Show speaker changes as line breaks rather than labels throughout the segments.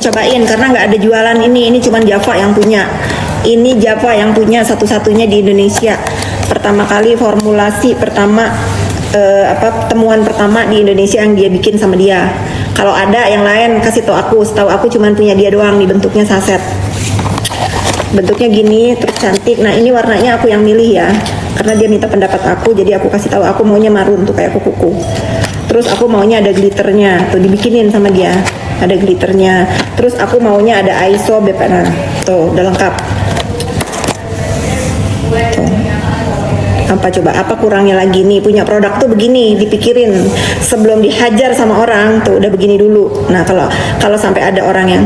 cobain karena nggak ada jualan ini cuma Java yang punya. Ini Java yang punya satu-satunya di Indonesia. Pertama kali formulasi pertama temuan pertama di Indonesia yang dia bikin sama dia. Kalau ada yang lain kasih tau aku. Setahu aku cuma punya dia doang, di bentuknya saset. Bentuknya gini terus cantik. Nah ini warnanya aku yang milih ya, karena dia minta pendapat aku, jadi aku kasih tahu aku maunya marun tuh kayak kuku. Terus aku maunya ada glitternya, tuh dibikinin sama dia, ada glitternya. Terus aku maunya ada ISO BPN, tuh udah lengkap. Tuh. Apa coba? Apa kurangnya lagi nih? Punya produk tuh begini, dipikirin sebelum dihajar sama orang tuh udah begini dulu. Nah kalau sampai ada orang yang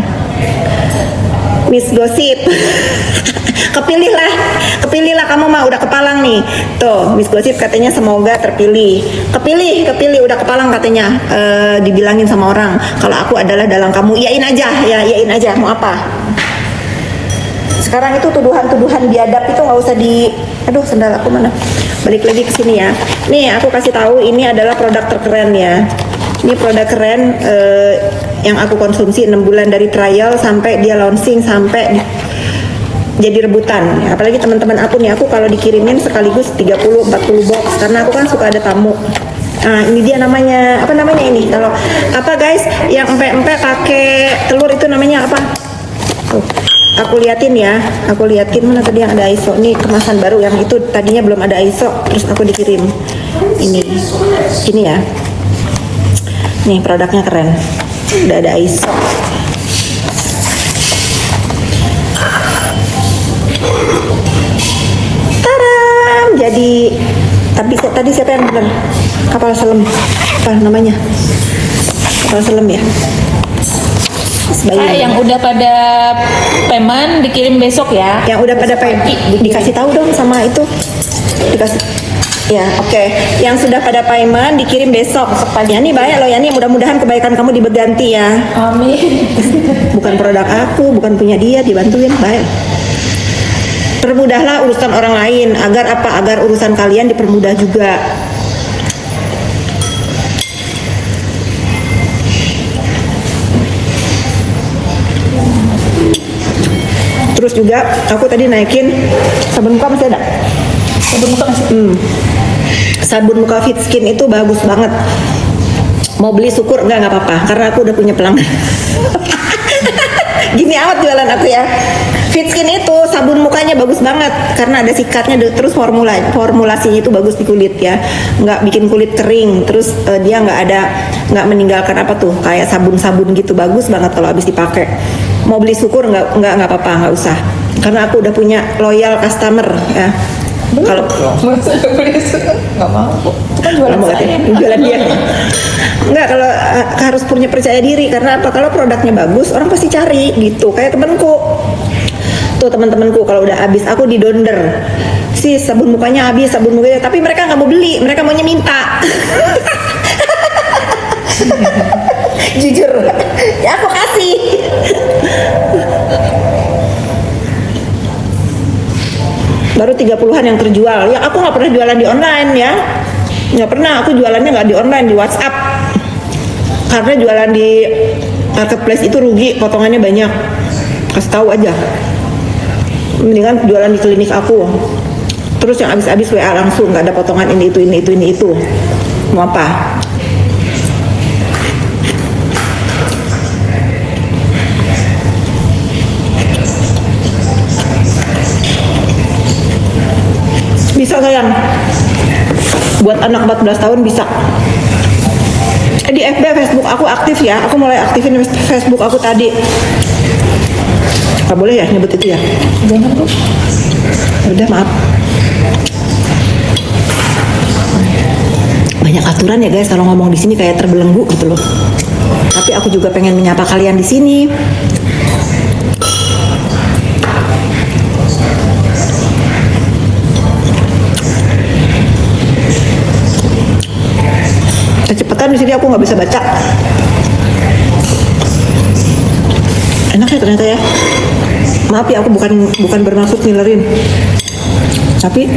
Miss Gosip kepilihlah kamu mah udah kepalang nih tuh. Miss Gosip katanya semoga terpilih, kepilih udah kepalang katanya. Dibilangin sama orang kalau aku adalah dalang kamu, iyain aja mau apa. Sekarang itu tuduhan biadab itu nggak usah aduh sendal aku mana, balik lagi ke sini ya. Nih aku kasih tahu ini adalah produk terkeren ya. Ini produk keren yang aku konsumsi 6 bulan dari trial sampai dia launching sampai jadi rebutan. Ya, apalagi teman-teman aku nih, aku kalau dikirimin sekaligus 30-40 box karena aku kan suka ada tamu. Nah ini dia namanya, apa namanya ini? Kalau apa guys, yang empek-empek pakai telur itu namanya apa? Tuh, aku liatin mana tadi yang ada ISO. Ini kemasan baru, yang itu tadinya belum ada ISO, terus aku dikirim. Ini ya. Nih produknya keren, udah ada ISO. Taram, jadi tadi siapa yang bener? Kapal selam, apa namanya? Kapal selam ya.
Yang udah pada payment dikirim besok ya.
Yang udah pada payment dikasih tahu dong sama itu. Dikasih. Ya, oke. Yang sudah pada payment dikirim besok pagi. Nih banyak loh ya nih, mudah-mudahan kebaikan kamu diberganti ya.
Amin.
Bukan produk aku, bukan punya dia, dibantuin baik. Permudahlah urusan orang lain agar apa? Agar urusan kalian dipermudah juga. Terus juga aku tadi naikin sabun muka, masih ada?
Sabun muka masih.
Sabun muka Fit Skin itu bagus banget. Mau beli syukur nggak apa-apa karena aku udah punya pelanggan. Gini amat jualan aku ya. Fit Skin itu sabun mukanya bagus banget karena ada sikatnya, terus formulasinya itu bagus di kulit ya, nggak bikin kulit kering. Terus dia nggak meninggalkan apa tuh kayak sabun-sabun gitu, bagus banget kalau habis dipakai. Mau beli syukur nggak apa-apa, nggak usah karena aku udah punya loyal customer ya. Kalau
nggak mau, itu kan
jualan dia. Enggak, kalau harus punya percaya diri karena apa? Kalau produknya bagus orang pasti cari gitu. Kayak temanku tuh, teman-temanku kalau udah habis aku didonder, sih sabun mukanya habis, tapi mereka nggak mau beli, mereka maunya minta. Jujur ya aku kasih. Baru 30-an yang terjual. Ya aku nggak pernah jualan di online ya, nggak pernah. Aku jualannya nggak di online, di WhatsApp. Karena jualan di marketplace itu rugi, potongannya banyak. Kasih tahu aja. Mendingan jualan di klinik aku. Terus yang habis-habis WA langsung, nggak ada potongan ini itu. Mau apa? Bisa sayang, buat anak 14 tahun bisa. Di FB Facebook aku aktif ya, aku mulai aktifin Facebook aku tadi. Gak boleh ya nyebut itu ya?
Jangan tuh.
Udah maaf. Banyak aturan ya guys kalau ngomong di sini, kayak terbelenggu gitu loh. Tapi aku juga pengen menyapa kalian di sini. Kecepatan di sini aku nggak bisa baca. Enak ya ternyata ya. Maaf ya, aku bukan bermaksud ngilerin. Tapi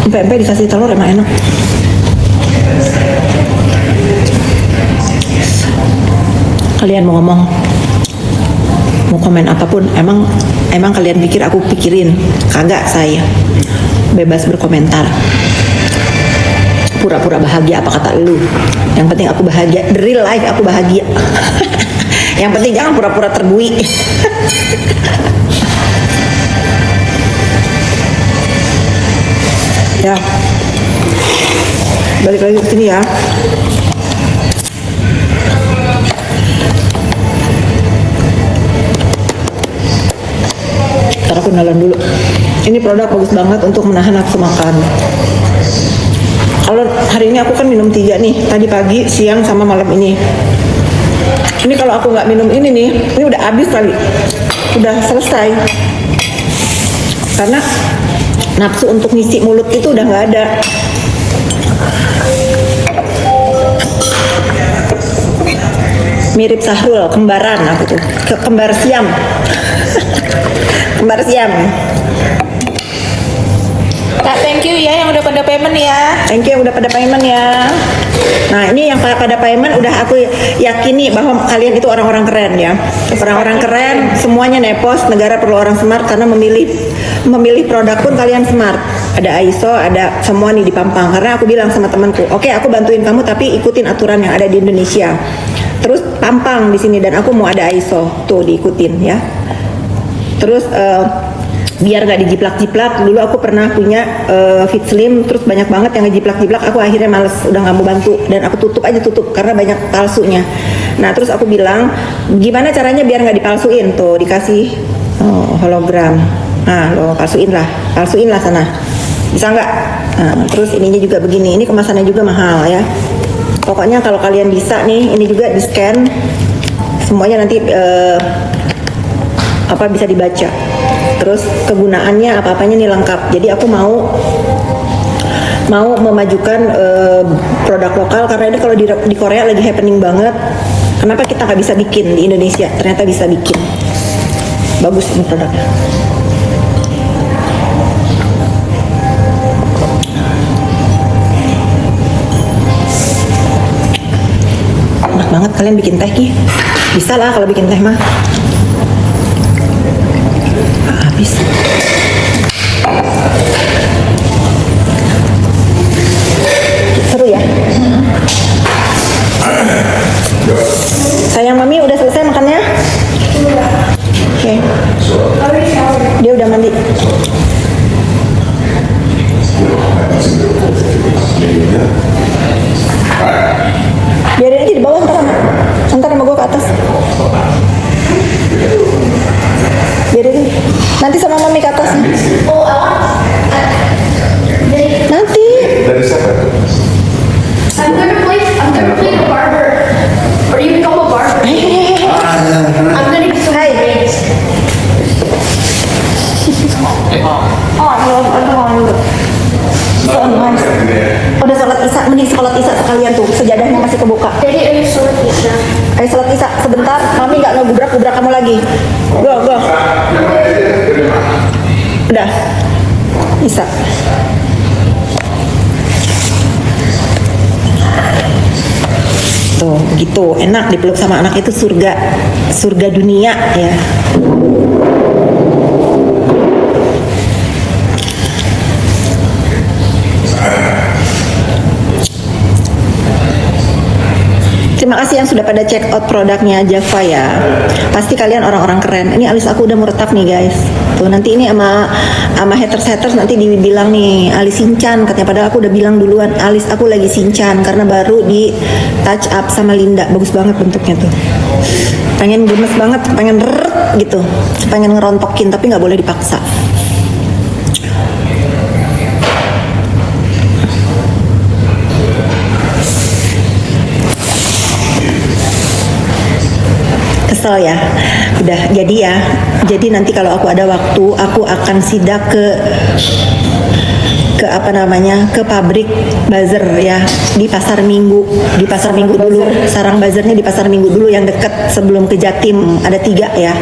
empek-empek dikasih telur emang enak. Kalian mau ngomong, mau komen apapun, emang kalian pikir aku pikirin? Kagak, saya bebas berkomentar. Pura-pura bahagia apa kata lu? Yang penting aku bahagia, the real life aku bahagia. Yang penting jangan pura-pura terbui. Ya, balik lagi ke sini ya. Ntar aku kenalan dulu. Ini produk bagus banget untuk menahan nafsu makan. Kalau hari ini aku kan minum 3 nih, tadi pagi, siang, sama malam ini. Ini kalau aku nggak minum ini nih, ini udah habis kali, udah selesai. Karena nafsu untuk ngisi mulut itu udah nggak ada. Mirip Sahrul, kembaran aku tuh, kembar siam. Kembar siam.
Kak, thank you ya yang udah pada payment ya.
Thank you yang udah pada payment ya. Nah ini yang pada payment udah aku yakini bahwa kalian itu orang-orang keren ya. Orang-orang keren, semuanya nepos. Negara perlu orang smart karena memilih produk pun kalian smart. Ada ISO, ada semua nih di Pampang. Karena aku bilang sama temanku, oke, aku bantuin kamu tapi ikutin aturan yang ada di Indonesia. Terus Pampang di sini dan aku mau ada ISO, tuh diikutin ya. Terus biar gak dijiplak-jiplak, dulu aku pernah punya Fit Slim, terus banyak banget yang ngejiplak-jiplak, aku akhirnya males, udah gak mau bantu, dan aku tutup karena banyak palsunya. Nah terus aku bilang, gimana caranya biar gak dipalsuin, tuh dikasih hologram. Nah lo palsuin lah sana, bisa nggak? Nah, terus ininya juga begini, ini kemasannya juga mahal ya. Pokoknya kalau kalian bisa nih, ini juga di scan, semuanya nanti bisa dibaca. Terus kegunaannya apa-apanya nih lengkap. Jadi aku mau memajukan produk lokal karena ini kalau di Korea lagi happening banget. Kenapa kita nggak bisa bikin di Indonesia? Ternyata bisa bikin. Bagus ini produknya. Enak banget kalian bikin teh Ki. Bisa lah kalau bikin teh mah. Habis. Seru ya. Sayang mami udah selesai makannya? Oke. Dia udah mandi. Biarin aja di bawah, ntar sama gue ke atas. Biarin nanti sama mami ke atas. Nanti.
Dari siapa?
I'm gonna play the barber. Or you become a barber. I'm gonna be so great.
Udah sholat isya, mending sholat isya sekalian tuh, sejadahnya masih kebuka.
Daddy, are you so Isha?
Ayo sholat isya sebentar, mami nggak ngegubrak-gubrak kamu lagi. Go. Udah, isya. Tuh, begitu enak dipeluk sama anak itu, surga dunia ya. Terima kasih yang sudah pada check out produknya Java ya. Pasti kalian orang-orang keren. Ini alis aku udah meretak nih guys. Tuh nanti ini sama haters nanti dibilang nih alis Sinchan katanya, padahal aku udah bilang duluan alis aku lagi Sinchan karena baru di touch up sama Linda. Bagus banget bentuknya tuh. Pengen gemes banget, pengen gitu. Pengen ngerontokin tapi nggak boleh dipaksa. Kesel ya, udah jadi ya. Jadi nanti kalau aku ada waktu, aku akan sidak ke apa namanya, ke pabrik buzzer ya, di pasar Minggu dulu. Sarang buzzernya di pasar Minggu dulu yang dekat sebelum ke Jatim, ada 3 ya,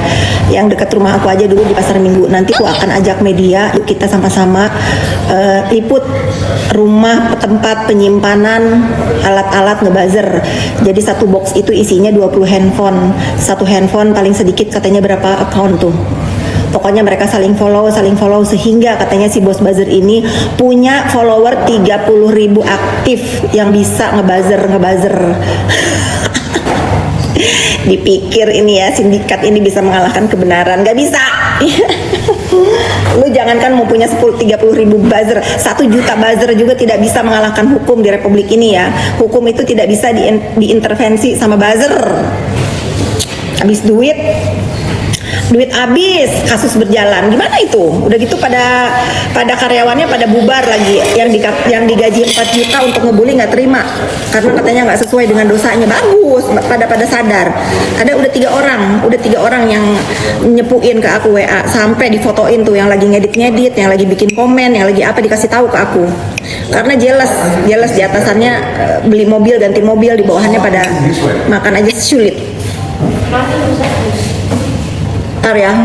yang dekat rumah aku aja dulu di pasar Minggu. Nanti aku akan ajak media, yuk kita sama-sama liput rumah tempat penyimpanan alat-alat ngebuzzer. Jadi satu box itu isinya 20 handphone. Satu handphone paling sedikit katanya berapa account tuh. Pokoknya mereka saling follow sehingga katanya si bos buzzer ini punya follower 30.000 aktif yang bisa ngebuzzer. Dipikir ini ya sindikat ini bisa mengalahkan kebenaran, nggak bisa. Lu jangankan mau punya 30.000 buzzer, 1 juta buzzer juga tidak bisa mengalahkan hukum di republik ini ya. Hukum itu tidak bisa diintervensi sama buzzer. Habis duit habis, kasus berjalan, gimana itu? Udah gitu pada karyawannya pada bubar lagi, yang digaji 4 juta untuk ngebully nggak terima karena katanya nggak sesuai dengan dosanya. Bagus, pada sadar. Ada udah 3 orang yang nyepuin ke aku WA, sampai difotoin tuh yang lagi ngedit, yang lagi bikin komen, yang lagi apa, dikasih tahu ke aku. Karena jelas di atasannya beli mobil, ganti mobil, di bawahannya pada makan aja sulit. Ntar ya,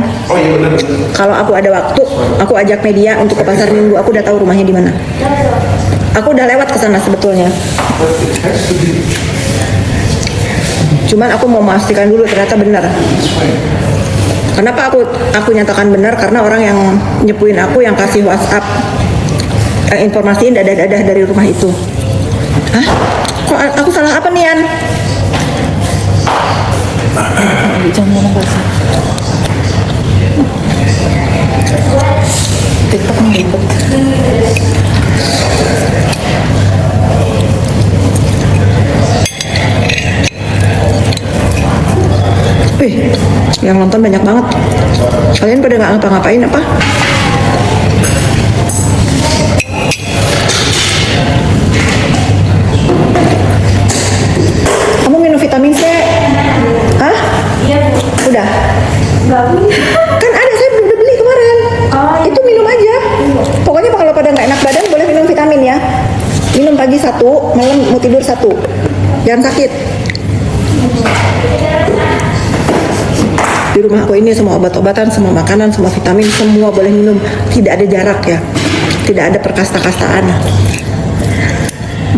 kalau aku ada waktu, aku ajak media untuk ke pasar Minggu. Aku udah tahu rumahnya di mana. Aku udah lewat ke sana sebetulnya. Cuman aku mau memastikan dulu ternyata benar. Kenapa aku nyatakan benar? Karena orang yang nyepuin aku, yang kasih WhatsApp, yang informasiin dadah-dadah dari rumah itu. Hah? Kok aku salah apa nih, Yan?
Jangan bahasa. TikTok ngelibet.
Wih, yang nonton banyak banget. Kalian pada nggak ngapa-ngapain apa? Kamu minum vitamin C? Hah?
Iya.
Udah?
Nggak punya.
Kan ada, saya udah beli kemarin.
Oh, iya.
Itu minum aja. Pokoknya kalau pada nggak enak badan boleh minum vitamin ya. Minum pagi 1, malam mau tidur 1. Jangan sakit. Di rumah aku ini semua obat-obatan, semua makanan, semua vitamin, semua boleh minum. Tidak ada jarak ya. Tidak ada perkasta-kastaan.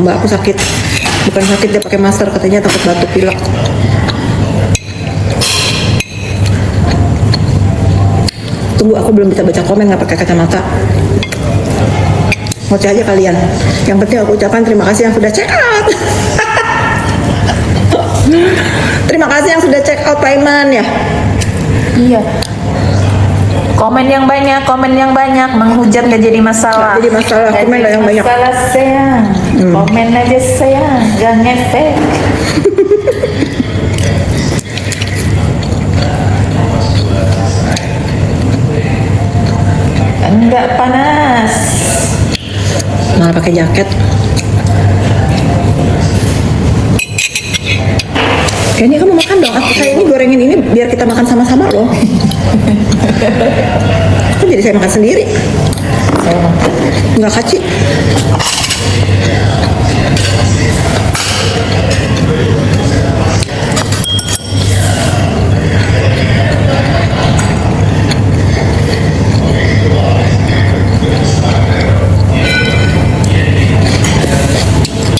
Mbak aku sakit. Bukan sakit, dia pakai masker, katanya takut batuk pilek. Tunggu, aku belum bisa baca komen, nggak pakai kacamata. Ngoceh aja kalian. Yang penting aku ucapkan terima kasih yang sudah check out. Terima kasih yang sudah check out Paiman ya.
Iya. Komen yang banyak, menghujat nggak jadi masalah.
Nggak jadi masalah,
Nggak
komen
jadi
yang banyak.
Masalah sayang, komen aja sayang, gak ngefek. Enggak panas.
Malah pakai jaket. Kayaknya kamu makan dong. Saya ini gorengin ini biar kita makan sama-sama loh. Kok jadi saya makan sendiri? Nggak kaci.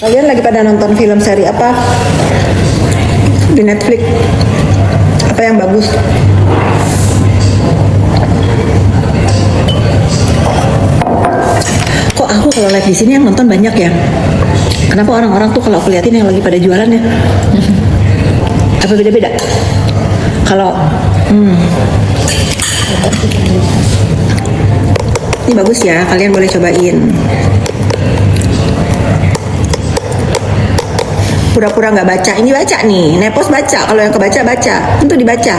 Kalian lagi pada nonton film seri apa di Netflix? Apa yang bagus? Kok aku kalau live di sini yang nonton banyak ya? Kenapa orang-orang tuh kalau aku liatin yang lagi pada jualan ya? Apa beda-beda? Kalau ini bagus ya, kalian boleh cobain. Pura-pura nggak baca, ini baca nih, Nepos baca, kalau yang kebaca baca, tentu dibaca.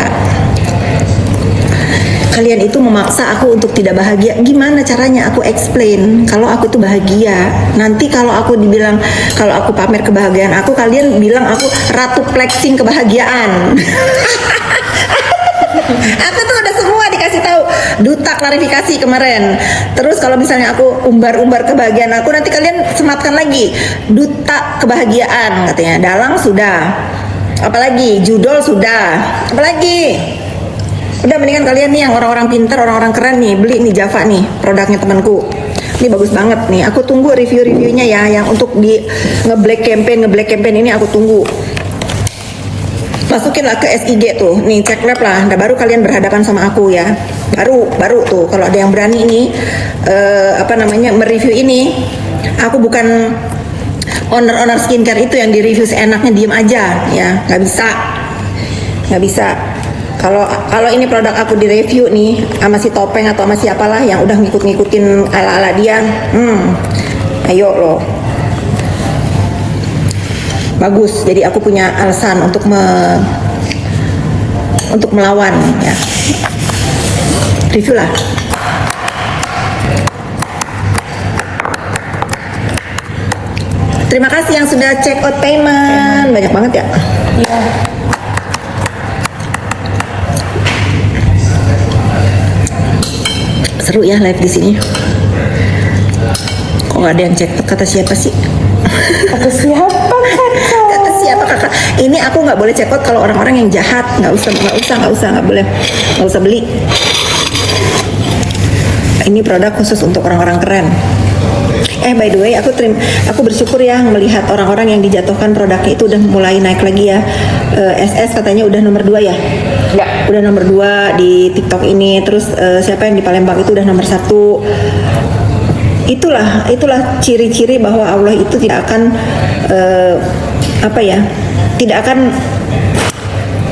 Kalian itu memaksa aku untuk tidak bahagia. Gimana caranya aku explain kalau aku tuh bahagia? Nanti kalau aku dibilang, kalau aku pamer kebahagiaan aku, kalian bilang aku ratu flexing kebahagiaan. Aku tuh udah semua dikasih tahu, duta klarifikasi kemarin. Terus kalau misalnya aku umbar-umbar kebahagiaan aku, nanti kalian sematkan lagi, duta kebahagiaan katanya. Dalang sudah, apalagi judul sudah, apalagi. Udah mendingan kalian nih yang orang-orang pintar, orang-orang keren nih, beli nih Java nih, produknya temanku. Ini bagus banget nih. Aku tunggu review-reviewnya ya, yang untuk di nge-black campaign ini aku tunggu. Masukin lah ke SIG tuh, nih cek lab lah. Nah, baru kalian berhadapan sama aku ya. Baru tuh kalau ada yang berani ini mereview ini. Aku bukan owner skincare itu yang di review seenaknya diem aja ya, nggak bisa. Kalau ini produk aku di review nih sama si Topeng atau sama siapalah yang udah ngikutin ala-ala dia, ayo loh. Bagus, jadi aku punya alasan untuk melawan ya. Review lah. Terima kasih yang sudah check out payment. Banyak banget ya.
Iya.
Seru ya live di sini. Kok nggak ada yang check out? Kata siapa sih?
Kata siapa kakak?
Kata siapa kakak? Ini aku nggak boleh check out kalau orang-orang yang jahat. Nggak boleh, nggak usah beli. Ini produk khusus untuk orang-orang keren. By the way, aku bersyukur ya melihat orang-orang yang dijatuhkan produknya itu udah mulai naik lagi ya. SS katanya udah nomor 2 ya?
Ya.
Udah nomor 2 di TikTok ini. Terus siapa yang di Palembang itu udah nomor 1. Itulah ciri-ciri bahwa Allah itu tidak akan tidak akan,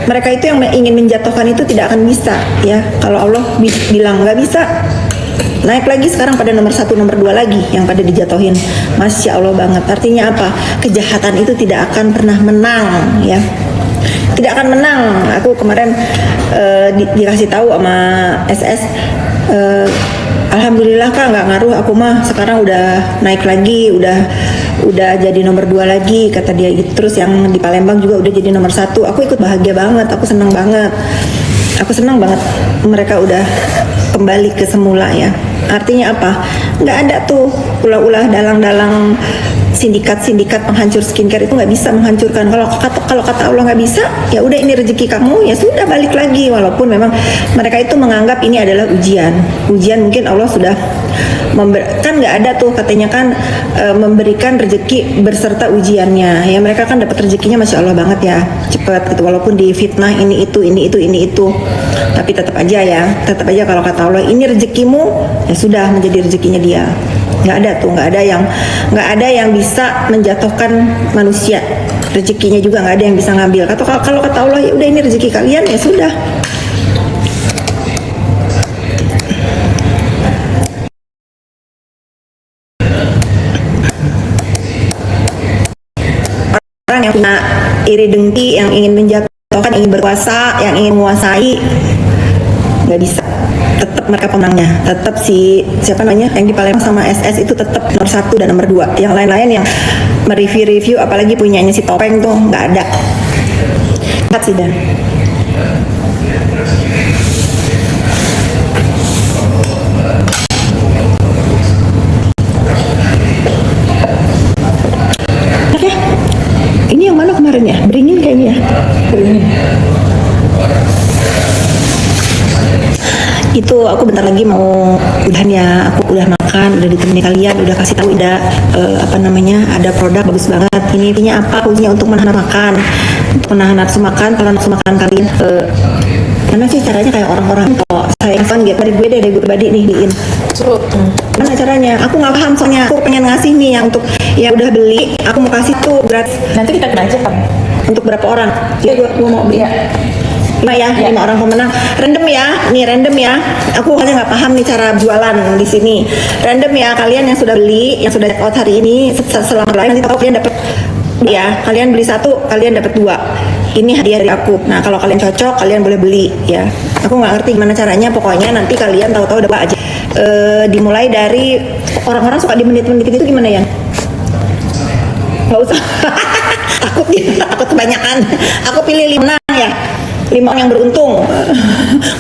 mereka itu yang ingin menjatuhkan itu tidak akan bisa ya. Kalau Allah bilang nggak bisa, naik lagi sekarang pada nomor 1, nomor 2 lagi yang pada dijatuhin. Masya Allah banget. Artinya apa? Kejahatan itu tidak akan pernah menang ya. Tidak akan menang. Aku kemarin dikasih tahu sama SS, alhamdulillah Kak, nggak ngaruh, aku mah sekarang udah naik lagi, udah jadi nomor 2 lagi kata dia gitu. Terus yang di Palembang juga udah jadi nomor 1. Aku ikut bahagia banget, aku senang banget mereka udah kembali ke semula ya. Artinya apa? Nggak ada tuh ulah-ulah dalang-dalang sindikat penghancur skincare itu nggak bisa menghancurkan. Kalau kata Allah nggak bisa, ya udah ini rezeki kamu, ya sudah balik lagi. Walaupun memang mereka itu menganggap ini adalah ujian mungkin Allah sudah kan nggak ada tuh katanya kan memberikan rezeki berserta ujiannya ya. Mereka kan dapat rezekinya Masya Allah banget ya, cepat gitu, walaupun di fitnah ini itu, tapi tetap aja kalau kata Allah ini rezekimu, ya sudah menjadi rezekinya dia. Nggak ada yang bisa menjatuhkan manusia. Rezekinya juga nggak ada yang bisa ngambil. Kalau kata Allah ya udah ini rezeki kalian, ya sudah. Orang yang punya iri dengki, yang ingin menjatuhkan, ingin berkuasa, yang ingin menguasai, nggak bisa. Tetap mereka pemenangnya, tetap siapa namanya yang di Palembang sama SS itu tetap nomor 1 dan nomor 2. Yang lain-lain yang mereview apalagi punyanya si Topeng tuh nggak ada. Empat sih dan. Oke, ini yang mana kemarin ya? Beringin kayaknya ya. Beringin. Itu aku bentar lagi mau udahan ya. Aku udah makan, udah ditemani kalian, udah kasih tahu ada ada produk bagus banget. Ini apa? Fungsinya untuk menahan makan, untuk menahan nafsu makan. Kalau nafsu makan kalian mana sih caranya kayak orang-orang kalau saya kan gitu dari gue pribadi nih diin. Mana caranya? Aku nggak paham soalnya. Aku pengen ngasih nih yang untuk yang udah beli. Aku mau kasih tuh gratis.
Nanti kita aja kan.
Untuk berapa orang? Ya gue mau beli.
Iya.
5 orang pemenang. Random ya. Aku hanya nggak paham nih cara jualan di sini. Random ya, kalian yang sudah beli, yang sudah check out hari ini selama live nanti kalian dapat ya. Kalian beli 1, kalian dapat 2. Ini hadiah dari aku. Nah, kalau kalian cocok, kalian boleh beli ya. Aku nggak ngerti gimana caranya, pokoknya nanti kalian tahu-tahu dapat aja. Dimulai dari orang-orang suka di menit-menit itu gimana ya? Nggak usah. takut kebanyakan. Aku pilih 5 ya. 5 orang yang beruntung.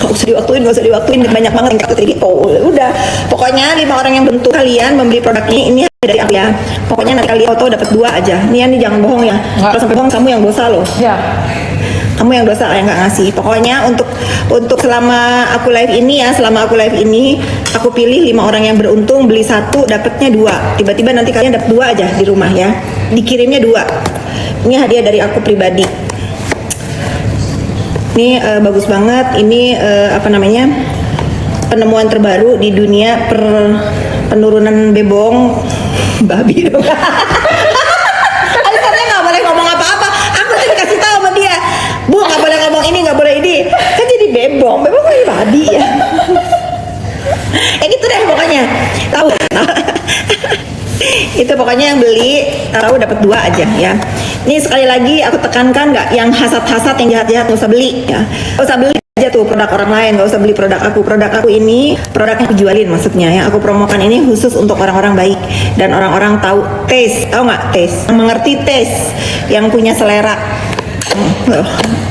Gak usah diwaktuin, banyak banget yang gak keterima. Oh, udah. Pokoknya 5 orang yang beruntung kalian membeli produk ini dari aku ya. Pokoknya nanti kalian foto dapat 2 aja. Nih jangan bohong ya. Kalau sampai bohong kamu yang dosa loh.
Ya.
Kamu yang dosa yang nggak ngasih. Pokoknya untuk selama aku live ini ya, aku pilih 5 orang yang beruntung beli 1 dapatnya 2. Tiba-tiba nanti kalian dapat 2 aja di rumah ya. Dikirimnya 2. Ini hadiah dari aku pribadi. Ini bagus banget. Ini apa namanya? Penemuan terbaru di dunia penurunan bebong babi. Alisannya nggak boleh ngomong apa-apa. Aku tuh dikasih tahu sama dia, Bu nggak boleh ngomong ini, nggak boleh ini. Kan jadi bebong kayak babi ya. Gitu deh pokoknya. Tahu? Itu pokoknya yang beli tahu dapat 2 aja ya. Ini sekali lagi aku tekankan, nggak yang hasad-hasad yang jahat-jahat nggak usah beli ya. Nggak usah beli aja tuh produk orang lain, nggak usah beli produk aku. Produk aku ini produk yang aku jualin, maksudnya yang aku promokan ini khusus untuk orang-orang baik dan orang-orang tahu tahu nggak taste, mengerti taste, yang punya selera.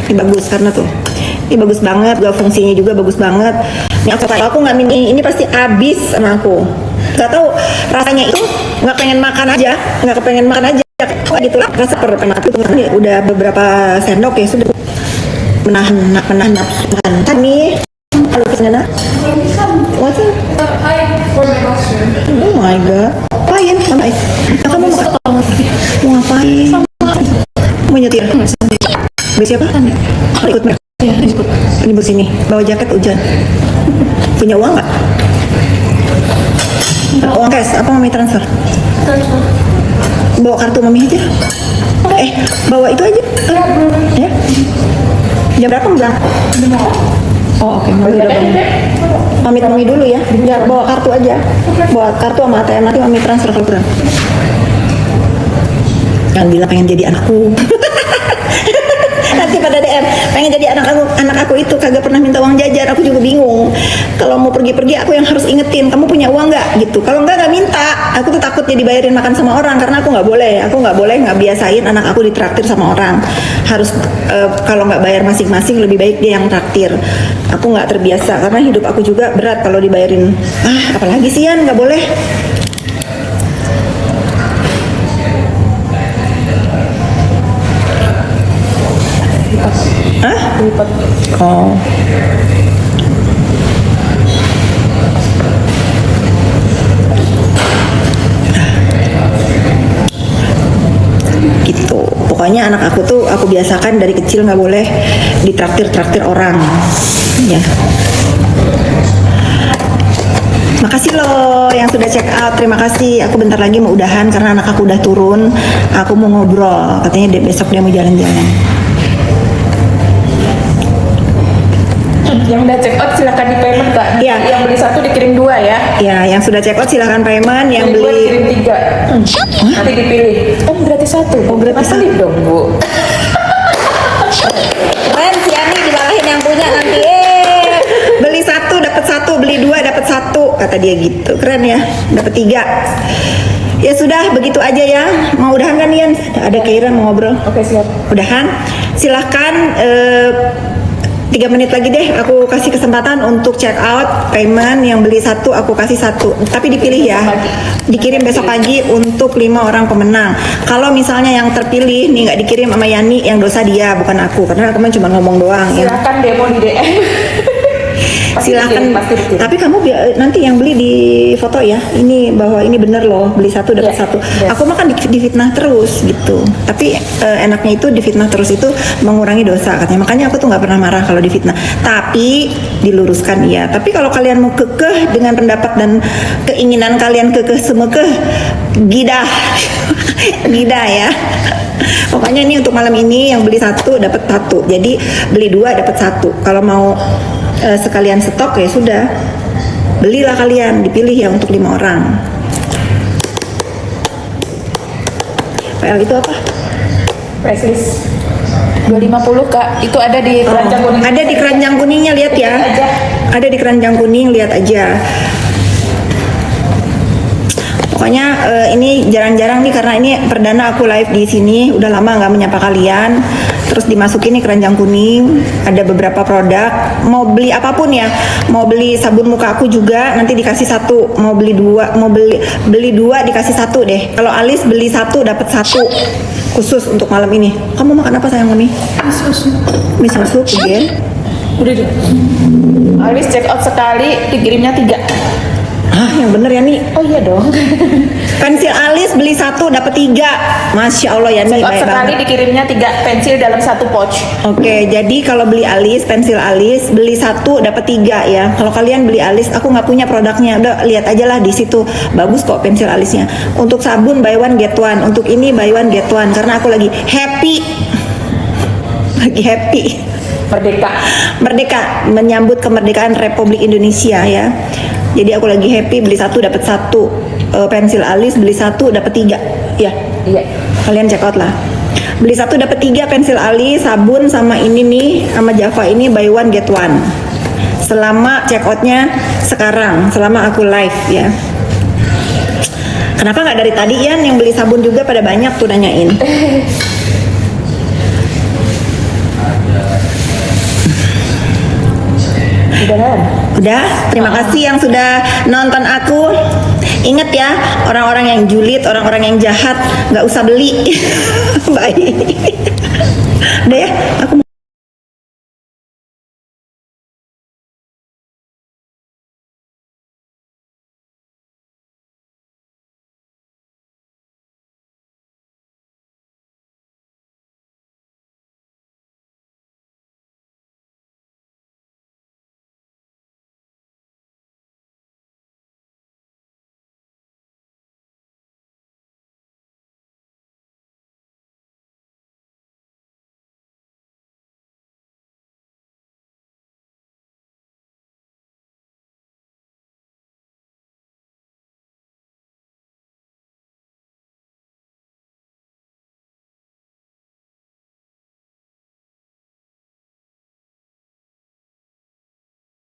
Ini bagus karena tuh ini bagus banget, gak fungsinya juga bagus banget. Ini aku nggak ini pasti habis sama aku. Gak tahu rasanya itu nggak pengen makan aja gitu lah, rasa pertama itu udah beberapa sendok ya sudah menahan nafsu makan nih. Kalau kesana what's it?
Hi, for my costume.
Oh my god, ngapain? Kamu mau ngapain? Mau nyetir? Beli siapa? Ikut mereka?
Ya, ikut.
Ini sini, bawa jaket hujan. Punya uang nggak? Uang cash, apa mami transfer? Bawa kartu mami aja. Bawa itu aja. Ya. Jam berapa bilang? Oh oke, mami udah bangun. Pamit mami dulu ya. Ya bawa kartu aja. Bawa kartu sama ATM, nanti mami transfer kalau kurang. Jangan bilang pengen jadi anakku. Nanti pada DM pengen jadi anak aku itu kagak pernah minta uang jajan. Aku juga bingung. Kalau mau pergi aku yang harus ingetin, kamu punya uang nggak gitu. Kalau nggak minta. Aku tuh takut dia dibayarin makan sama orang karena aku nggak boleh nggak biasain anak aku ditraktir sama orang. Harus kalau nggak bayar masing-masing lebih baik dia yang traktir. Aku nggak terbiasa karena hidup aku juga berat kalau dibayarin. Apalagi sih Yan, nggak boleh.
Lipat.
Oh. Gitu. Pokoknya anak aku tuh aku biasakan dari kecil nggak boleh ditraktir orang. Ya. Makasih loh yang sudah check out. Terima kasih. Aku bentar lagi mau udahan karena anak aku udah turun. Aku mau ngobrol. Katanya besok dia mau jalan-jalan.
Yang udah check out silakan di payment Kak.
Iya.
Yang beli 1 dikirim 2 ya.
Ya, yang sudah check out silahkan payment. Yang
Beli 2
beli
dikirim 3. Nanti dipilih. Oh gratis 1.
Oh, gratis
Masa lip dong Bu.
keren si Ani dimarahin yang punya nanti. Beli 1 dapat 1, beli 2 dapat 1, kata dia gitu. Keren ya, dapat 3. Ya sudah, begitu aja ya. Mau udahan kan Ian? Ada Keiran mau ngobrol.
Oke siap.
Udahan. Silahkan 3 menit lagi deh aku kasih kesempatan untuk check out payment. Yang beli 1 aku kasih 1, tapi dipilih ya, dikirim besok pagi untuk 5 orang pemenang. Kalau misalnya yang terpilih nih nggak dikirim sama Yani, yang dosa dia bukan aku, karena kemarin cuma ngomong doang ya.
Silakan demo di DM. Pasti
Silakan,
pasti dikirim.
tapi kamu nanti yang beli di foto ya, ini bahwa ini bener loh, beli 1 dapat 1.
Yes.
Aku makan difitnah terus gitu, tapi enaknya itu difitnah terus itu mengurangi dosa katanya. Makanya aku tuh nggak pernah marah kalau difitnah, tapi diluruskan iya. Tapi kalau kalian mau kekeh dengan pendapat dan keinginan kalian semekeh, gidah gidah ya. Pokoknya ini untuk malam ini yang beli 1 dapat 1, jadi beli 2 dapat 1. Kalau mau sekalian stok ya sudah, belilah kalian, dipilih ya untuk 5 orang. PL itu apa?
Priceless 250 Kak. Itu ada di keranjang kuning.
Ada di keranjang kuningnya, lihat ya.
Lihat aja.
Ada di keranjang kuning, lihat aja. Pokoknya ini jarang-jarang nih karena ini perdana aku live di sini. Udah lama nggak menyapa kalian. Terus dimasukin nih keranjang kuning. Ada beberapa produk. Mau beli apapun ya. Mau beli sabun muka aku juga nanti dikasih satu. Mau beli dua, beli dua dikasih satu deh. Kalau alis beli satu dapat satu. Khusus untuk malam ini. Kamu makan apa sayang mami? Mie susu, again.
Udah deh. Alis check out sekali dikirimnya 3.
Hah, yang bener ya nih.
Oh iya dong.
Pensil alis beli satu dapat 3. Masya Allah ya nih,
Check out
baik
sekali
banget.
dikirimnya 3 pensil dalam 1 pouch.
Oke, jadi kalau beli alis, pensil alis, beli satu dapat 3 ya. Kalau kalian beli alis, aku nggak punya produknya. Udah lihat aja lah di situ. Bagus kok pensil alisnya. Untuk sabun buy one get one. Untuk ini buy one get one. Karena aku lagi happy. Lagi happy.
Merdeka.
Merdeka, menyambut kemerdekaan Republik Indonesia ya. Jadi aku lagi happy beli satu dapat satu. Pensil alis beli satu dapat 3 ya.
Iya.
Kalian check out lah. Beli satu dapat 3 pensil alis, sabun sama ini nih, sama Java ini buy one get one. Selama check outnya sekarang, selama aku live ya. Kenapa nggak dari tadi Ian yang beli sabun juga pada banyak tuh nanyain. Udah, terima kasih yang sudah nonton aku. Ingat ya, orang-orang yang julid, orang-orang yang jahat, nggak usah beli. Bye. Udah ya, aku